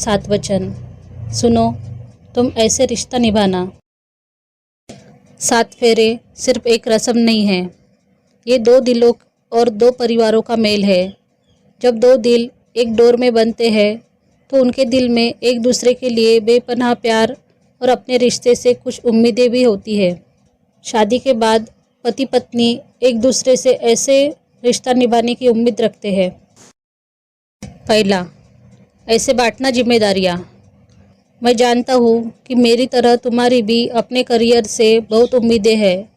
7 वचन। सुनो, तुम ऐसे रिश्ता निभाना। 7 फेरे सिर्फ एक रस्म नहीं है, ये 2 दिलों और 2 परिवारों का मेल है। जब 2 दिल एक डोर में बनते हैं तो उनके दिल में एक दूसरे के लिए बेपनाह प्यार और अपने रिश्ते से कुछ उम्मीदें भी होती है। शादी के बाद पति पत्नी एक दूसरे से ऐसे रिश्ता निभाने की उम्मीद रखते हैं। पहला, ऐसे बांटना जिम्मेदारियाँ। मैं जानता हूँ कि मेरी तरह तुम्हारी भी अपने करियर से बहुत उम्मीदें हैं।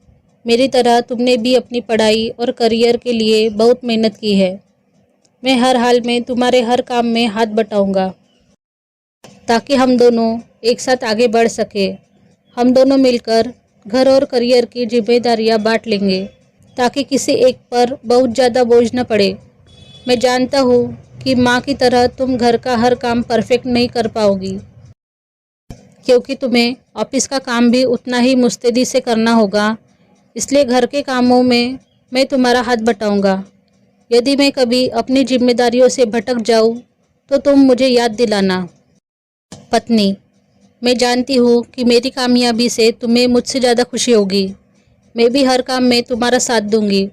मेरी तरह तुमने भी अपनी पढ़ाई और करियर के लिए बहुत मेहनत की है। मैं हर हाल में तुम्हारे हर काम में हाथ बटाऊंगा ताकि हम दोनों एक साथ आगे बढ़ सके। हम दोनों मिलकर घर और करियर की जिम्मेदारियां बांट लेंगे ताकि किसी एक पर बहुत ज़्यादा बोझ न पड़े। मैं जानता हूँ कि माँ की तरह तुम घर का हर काम परफेक्ट नहीं कर पाओगी, क्योंकि तुम्हें ऑफिस का काम भी उतना ही मुस्तैदी से करना होगा। इसलिए घर के कामों में मैं तुम्हारा हाथ बटाऊंगा। यदि मैं कभी अपनी जिम्मेदारियों से भटक जाऊं तो तुम मुझे याद दिलाना। पत्नी, मैं जानती हूँ कि मेरी कामयाबी से तुम्हें मुझसे ज़्यादा खुशी होगी। मैं भी हर काम में तुम्हारा साथ दूंगी।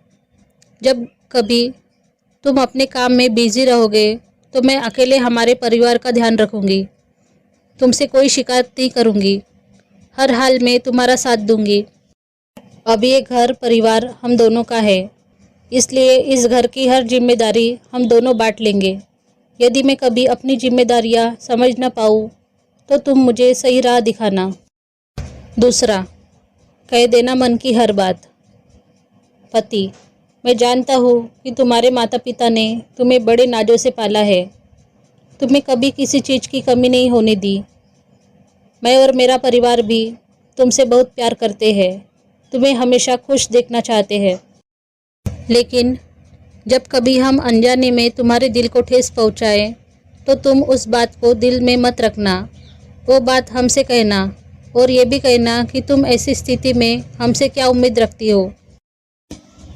जब कभी तुम अपने काम में बिजी रहोगे तो मैं अकेले हमारे परिवार का ध्यान रखूंगी। तुमसे कोई शिकायत नहीं करूंगी। हर हाल में तुम्हारा साथ दूंगी। अब ये घर परिवार हम दोनों का है, इसलिए इस घर की हर जिम्मेदारी हम दोनों बांट लेंगे। यदि मैं कभी अपनी जिम्मेदारियां समझ न पाऊँ तो तुम मुझे सही राह दिखाना। दूसरा, कह देना मन की हर बात। पति, मैं जानता हूँ कि तुम्हारे माता पिता ने तुम्हें बड़े नाजों से पाला है। तुम्हें कभी किसी चीज़ की कमी नहीं होने दी। मैं और मेरा परिवार भी तुमसे बहुत प्यार करते हैं, तुम्हें हमेशा खुश देखना चाहते हैं। लेकिन जब कभी हम अनजाने में तुम्हारे दिल को ठेस पहुँचाएं तो तुम उस बात को दिल में मत रखना। वो बात हमसे कहना और ये भी कहना कि तुम ऐसी स्थिति में हमसे क्या उम्मीद रखती हो।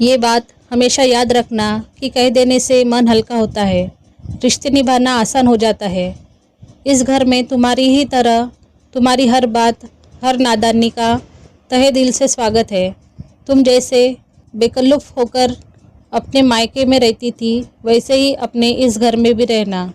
ये बात हमेशा याद रखना कि कह देने से मन हल्का होता है, रिश्ते निभाना आसान हो जाता है। इस घर में तुम्हारी ही तरह तुम्हारी हर बात, हर नादानी का तहे दिल से स्वागत है। तुम जैसे बेकल्लुफ़ होकर अपने मायके में रहती थी, वैसे ही अपने इस घर में भी रहना।